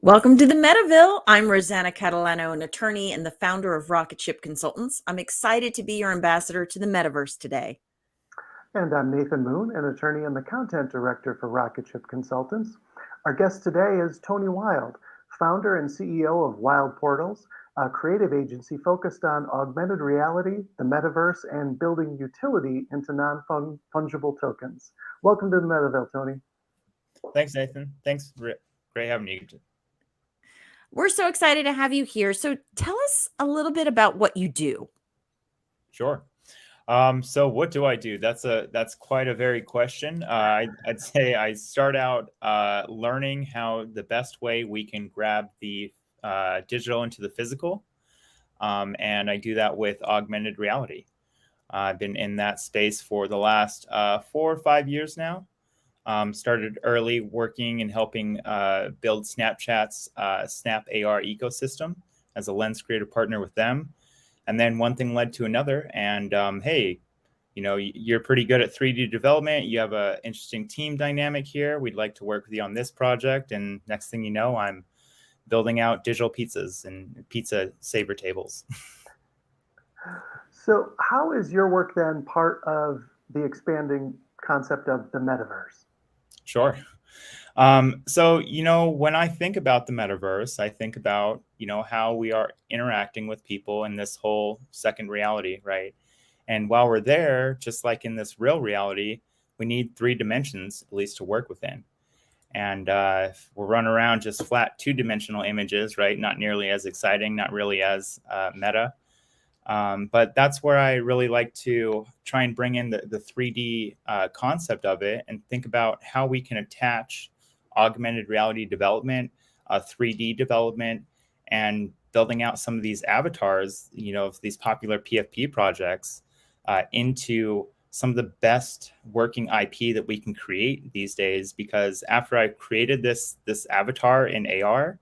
Welcome to the Metaville. I'm Rosanna, Catalano, an attorney and the founder of Rocket Ship Consultants. I'm excited to be your ambassador to the Metaverse today. And I'm Nathan Moon, an attorney and the content director for Rocket Ship Consultants. Our guest today is Tony Wild, founder and CEO of Wild Portals, a creative agency focused on augmented reality, the metaverse, and building utility into non-fungible tokens. Welcome to the Metaville, Tony. Thanks, Nathan. Thanks. Great having you. We're so excited to have you here. So tell us a little bit about what you do. Sure. So what do I do? That's quite a varied question. I'd say I start out learning how the best way we can grab the digital into the physical. And I do that with augmented reality. I've been in that space for the last 4 or 5 years now. Started early working and helping build Snapchat's Snap AR ecosystem as a lens creative partner with them. And then one thing led to another. And hey, you're pretty good at 3D development. You have an interesting team dynamic here. We'd like to work with you on this project. And next thing you know, I'm building out digital pizzas and pizza saver tables. So how is your work then part of the expanding concept of the metaverse? Sure. So, when I think about the metaverse, I think about, how we are interacting with people in this whole second reality, right? And while we're there, just like in this real reality, we need 3 dimensions at least to work within. And if we're running around just flat 2-dimensional images, right? Not nearly as exciting, not really as meta. But that's where I really like to try and bring in the 3D concept of it and think about how we can attach augmented reality development, 3D development, and building out some of these avatars, of these popular PFP projects into some of the best working IP that we can create these days. Because after I created this avatar in AR,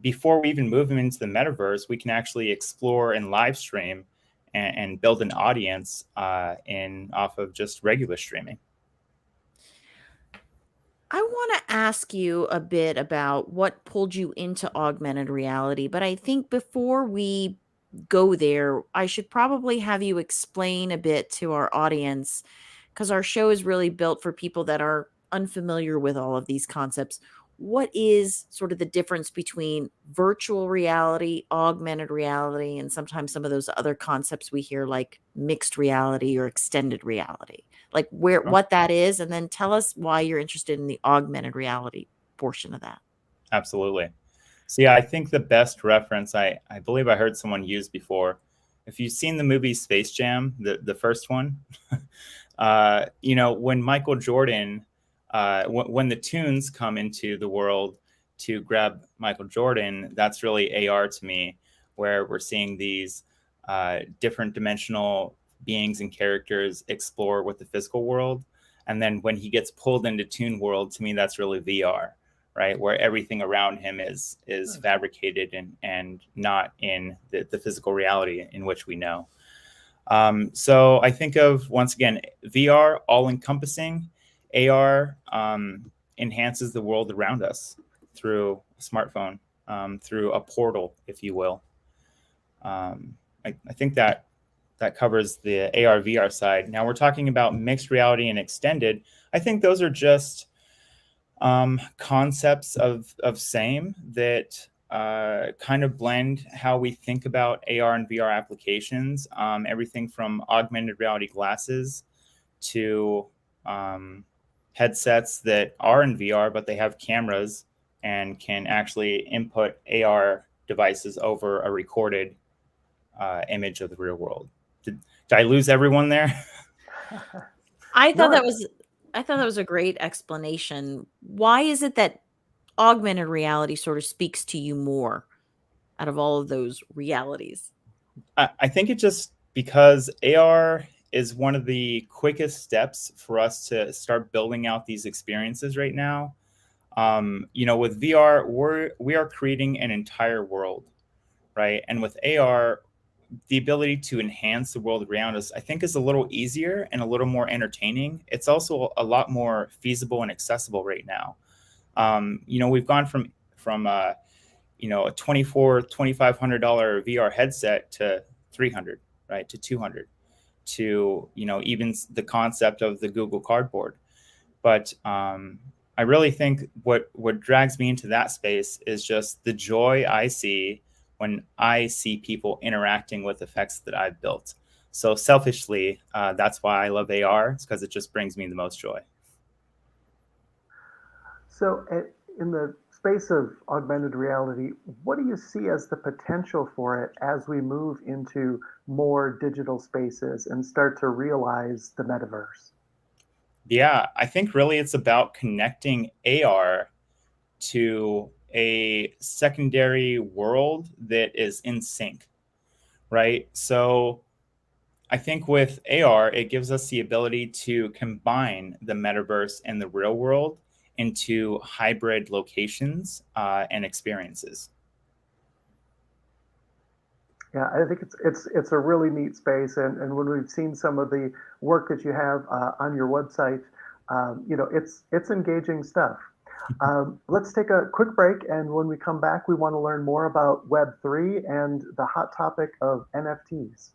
before we even move them into the metaverse, we can actually explore and live stream and build an audience off of just regular streaming. I want to ask you a bit about what pulled you into augmented reality, but I think before we go there, I should probably have you explain a bit to our audience, because our show is really built for people that are unfamiliar with all of these concepts. What is sort of the difference between virtual reality, augmented reality, and sometimes some of those other concepts we hear like mixed reality or extended reality? Like what that is, and then tell us why you're interested in the augmented reality portion of that. Absolutely. So yeah, I think the best reference I believe I heard someone use before, if you've seen the movie Space Jam, the first one, when Michael Jordan, when the tunes come into the world to grab Michael Jordan, that's really AR to me, where we're seeing these different dimensional beings and characters explore with the physical world. And then when he gets pulled into Tune World, to me, that's really VR, right? Where everything around him is fabricated and not in the physical reality in which we know. So I think of, once again, VR, all-encompassing. AR enhances the world around us through a smartphone, through a portal, if you will. I think that covers the AR VR side. Now we're talking about mixed reality and extended. I think those are just concepts of same that kind of blend how we think about AR and VR applications. Everything from augmented reality glasses to headsets that are in VR, but they have cameras and can actually input AR devices over a recorded image of the real world. Did I lose everyone there? I thought that was a great explanation. Why is it that augmented reality sort of speaks to you more out of all of those realities? I think it just because AR is one of the quickest steps for us to start building out these experiences right now. With VR, we are creating an entire world, right? And with AR, the ability to enhance the world around us, I think, is a little easier and a little more entertaining. It's also a lot more feasible and accessible right now. We've gone from a $2,500 VR headset to 300, right, to 200, to even the concept of the Google Cardboard. But I really think what drags me into that space is just the joy I see when I see people interacting with effects that I've built. So selfishly, that's why I love AR. It's because it just brings me the most joy. So, in the space of augmented reality, what do you see as the potential for it as we move into more digital spaces and start to realize the metaverse? Yeah, I think really it's about connecting AR to a secondary world that is in sync, right? So I think with AR, it gives us the ability to combine the metaverse and the real world into hybrid locations and experiences. Yeah, I think it's a really neat space, and when we've seen some of the work that you have on your website, it's engaging stuff. Let's take a quick break, and when we come back, we want to learn more about Web3 and the hot topic of NFTs.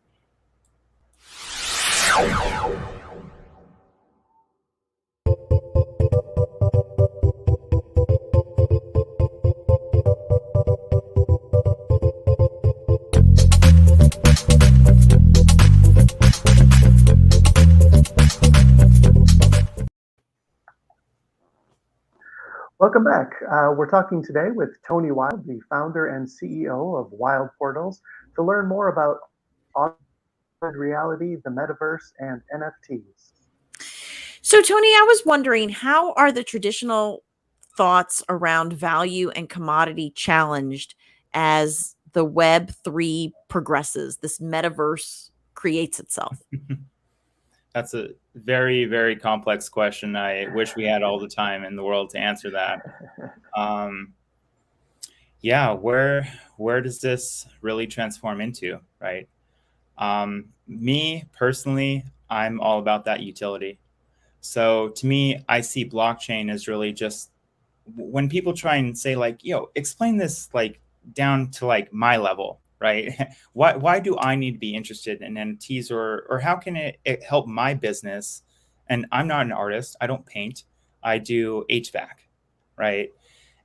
Welcome back. We're talking today with Tony Wild, the founder and CEO of Wild Portals, to learn more about augmented reality, the metaverse, and NFTs. So, Tony, I was wondering, how are the traditional thoughts around value and commodity challenged as the Web3 progresses, this metaverse creates itself? That's a very, very complex question. I wish we had all the time in the world to answer that. Um, yeah, where does this really transform into, right? Me personally, I'm all about that utility. So to me, I see blockchain as really just when people try and say like, explain this like down to like my level, right? Why do I need to be interested in NFTs, or how can it help my business? And I'm not an artist. I don't paint. I do HVAC, right?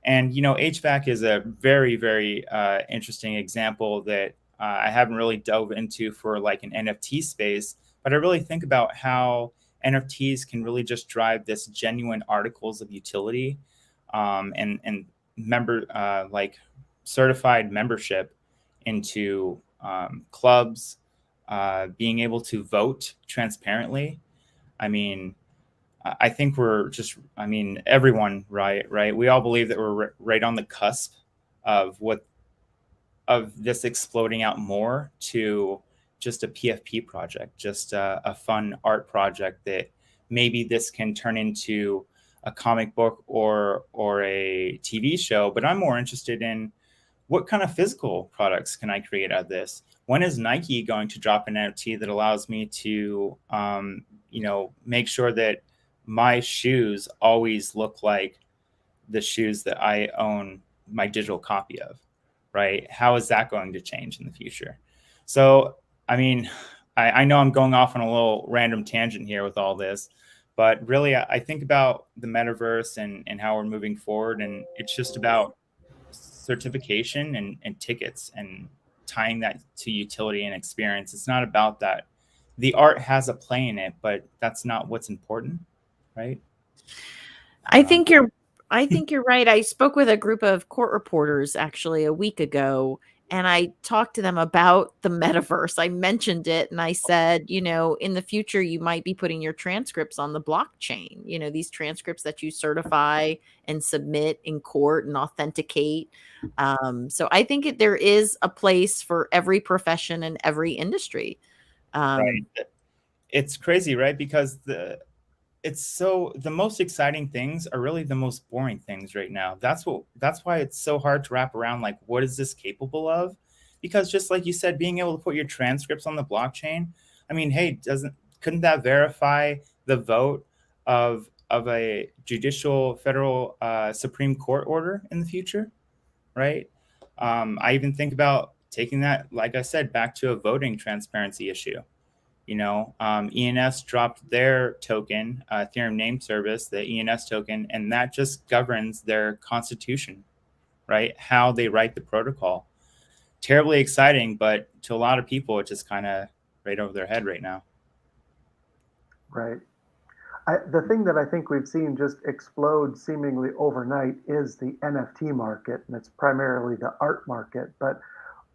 And HVAC is a very, very interesting example that I haven't really dove into for like an NFT space. But I really think about how NFTs can really just drive this genuine articles of utility, and member like certified membership into clubs, being able to vote transparently. I mean, I think we're just, I mean, everyone, right? We all believe that we're right on the cusp of this exploding out more to just a PFP project, just a fun art project that maybe this can turn into a comic book or a TV show. But I'm more interested in what kind of physical products can I create out of this? When is Nike going to drop an NFT that allows me to, make sure that my shoes always look like the shoes that I own my digital copy of, right? How is that going to change in the future? So, I mean, I know I'm going off on a little random tangent here with all this, but really, I think about the metaverse and how we're moving forward. And it's just about certification and tickets and tying that to utility and experience. It's not about that. The art has a play in it, but that's not what's important, right? I Um, think you're I think you're right. I spoke with a group of court reporters actually a week ago, and I talked to them about the metaverse. I mentioned it and I said, in the future you might be putting your transcripts on the blockchain, these transcripts that you certify and submit in court and authenticate. So I think there is a place for every profession and every industry. Um, right. It's crazy, right? Because the most exciting things are really the most boring things right now. That's why it's so hard to wrap around like what is this capable of? Because just like you said, being able to put your transcripts on the blockchain, I mean, hey, doesn't couldn't that verify the vote of a judicial federal Supreme Court order in the future, right? I even think about taking that, like I said, back to a voting transparency issue. ENS dropped their token, Ethereum name service, the ENS token, and that just governs their constitution, right? How they write the protocol. Terribly exciting, but to a lot of people, it's just kind of right over their head right now. Right. The thing that I think we've seen just explode seemingly overnight is the NFT market, and it's primarily the art market. But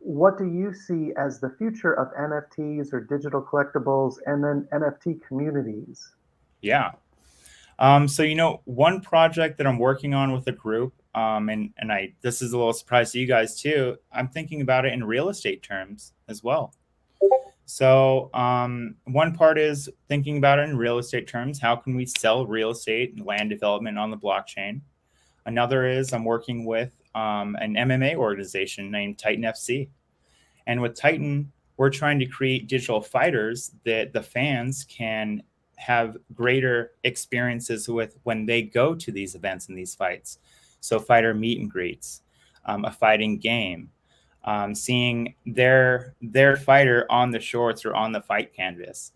what do you see as the future of NFTs or digital collectibles and then NFT communities? Yeah. So, one project that I'm working on with a group, and this is a little surprise to you guys too, I'm thinking about it in real estate terms as well. So one part is thinking about it in real estate terms. How can we sell real estate and land development on the blockchain? Another is I'm working with an MMA organization named Titan FC. And with Titan, we're trying to create digital fighters that the fans can have greater experiences with when they go to these events and these fights. So fighter meet and greets, a fighting game, seeing their fighter on the shorts or on the fight canvas.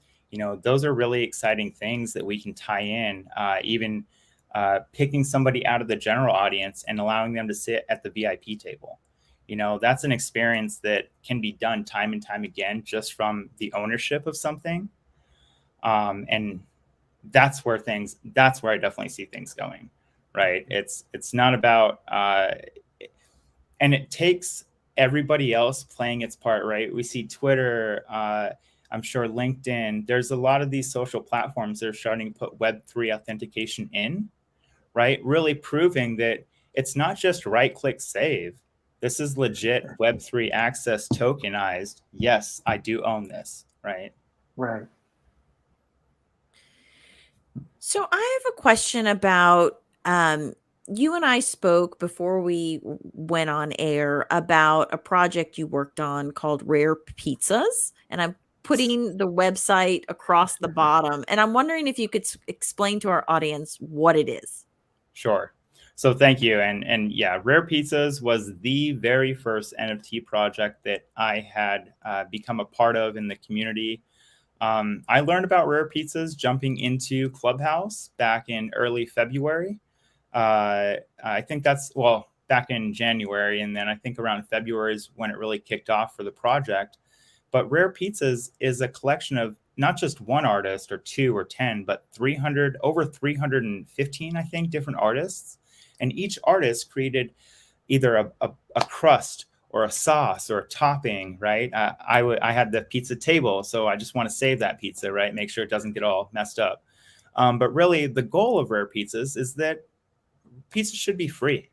Those are really exciting things that we can tie in, even picking somebody out of the general audience and allowing them to sit at the VIP table. That's an experience that can be done time and time again just from the ownership of something. And that's where I definitely see things going, right? It's not about, and it takes everybody else playing its part, right? We see Twitter, I'm sure LinkedIn, there's a lot of these social platforms that are starting to put Web3 authentication in, right? Really proving that it's not just right-click save. This is legit Web3 access tokenized. Yes, I do own this, right? Right. So I have a question about you and I spoke before we went on air about a project you worked on called Rare Pizzas, and I'm putting the website across the bottom, and I'm wondering if you could explain to our audience what it is. Sure. So thank you. And yeah, Rare Pizzas was the very first NFT project that I had become a part of in the community. I learned about Rare Pizzas jumping into Clubhouse back in early February. I think back in January. And then I think around February is when it really kicked off for the project. But Rare Pizzas is a collection of not just one artist or two or 10, but over 315, I think, different artists. And each artist created either a crust or a sauce or a topping, right? I had the pizza table, so I just want to save that pizza, right? Make sure it doesn't get all messed up. But really, the goal of Rare Pizzas is that pizza should be free,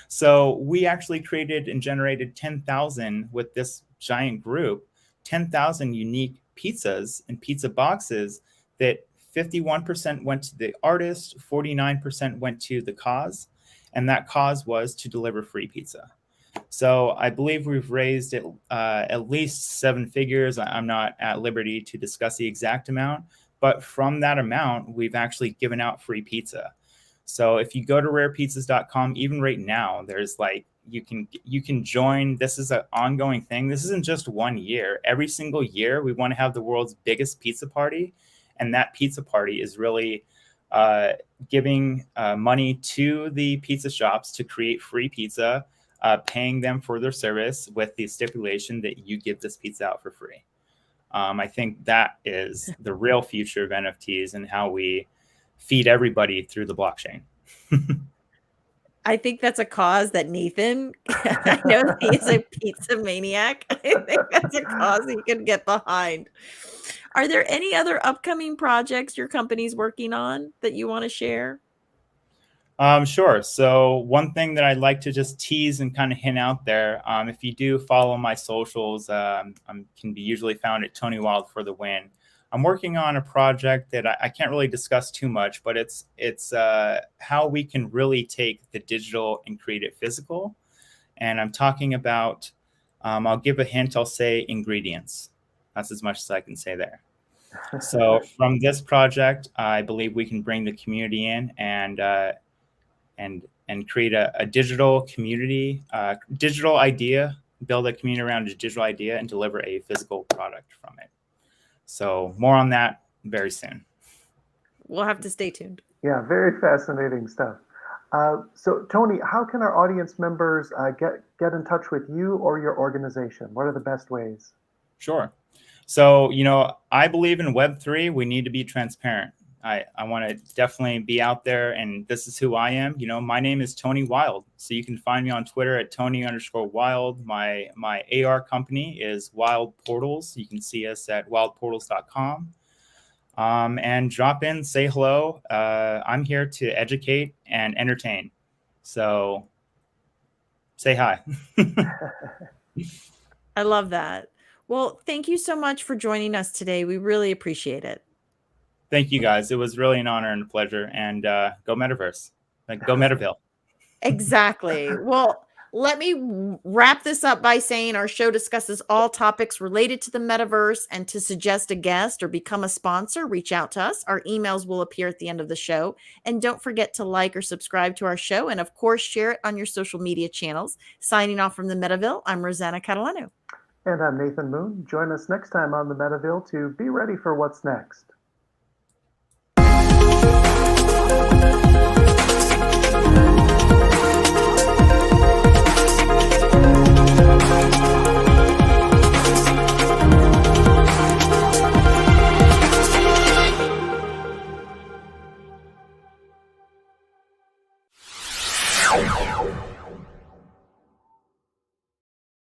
So we actually created and generated 10,000 with this giant group, 10,000 unique pizzas and pizza boxes that 51% went to the artist, 49% went to the cause, and that cause was to deliver free pizza. So I believe we've raised at least 7 figures. I'm not at liberty to discuss the exact amount, but from that amount, we've actually given out free pizza. So if you go to rarepizzas.com, even right now, there's you can join. This is an ongoing thing. This isn't just 1 year. Every single year, we want to have the world's biggest pizza party. And that pizza party is really giving money to the pizza shops to create free pizza, paying them for their service with the stipulation that you give this pizza out for free. I think that is the real future of NFTs and how we feed everybody through the blockchain. I think that's a cause that Nathan, I know he's a pizza maniac. I think that's a cause he can get behind. Are there any other upcoming projects your company's working on that you want to share? Sure. So one thing that I'd like to just tease and kind of hint out there, if you do follow my socials, can be usually found at Tony Wild for the win. I'm working on a project that I can't really discuss too much, but it's how we can really take the digital and create it physical. And I'm talking about, I'll give a hint, I'll say ingredients. That's as much as I can say there. So from this project, I believe we can bring the community in and create a digital community, digital idea, build a community around a digital idea, and deliver a physical product from it. So more on that very soon. We'll have to stay tuned. Yeah, very fascinating stuff. So, Tony, how can our audience members get in touch with you or your organization? What are the best ways? Sure. So, I believe in Web3, we need to be transparent. I want to definitely be out there, and this is who I am. My name is Tony Wild. So you can find me on Twitter at Tony_Wild. My AR company is Wild Portals. You can see us at wildportals.com. And drop in, say hello. I'm here to educate and entertain. So say hi. I love that. Well, thank you so much for joining us today. We really appreciate it. Thank you, guys. It was really an honor and a pleasure. And go Metaverse. Go Metaville. Exactly. Well, let me wrap this up by saying our show discusses all topics related to the metaverse, and to suggest a guest or become a sponsor, reach out to us. Our emails will appear at the end of the show. And don't forget to like or subscribe to our show. And of course, share it on your social media channels. Signing off from the Metaville, I'm Rosanna Catalano. And I'm Nathan Moon. Join us next time on the Metaville to be ready for what's next. Wow.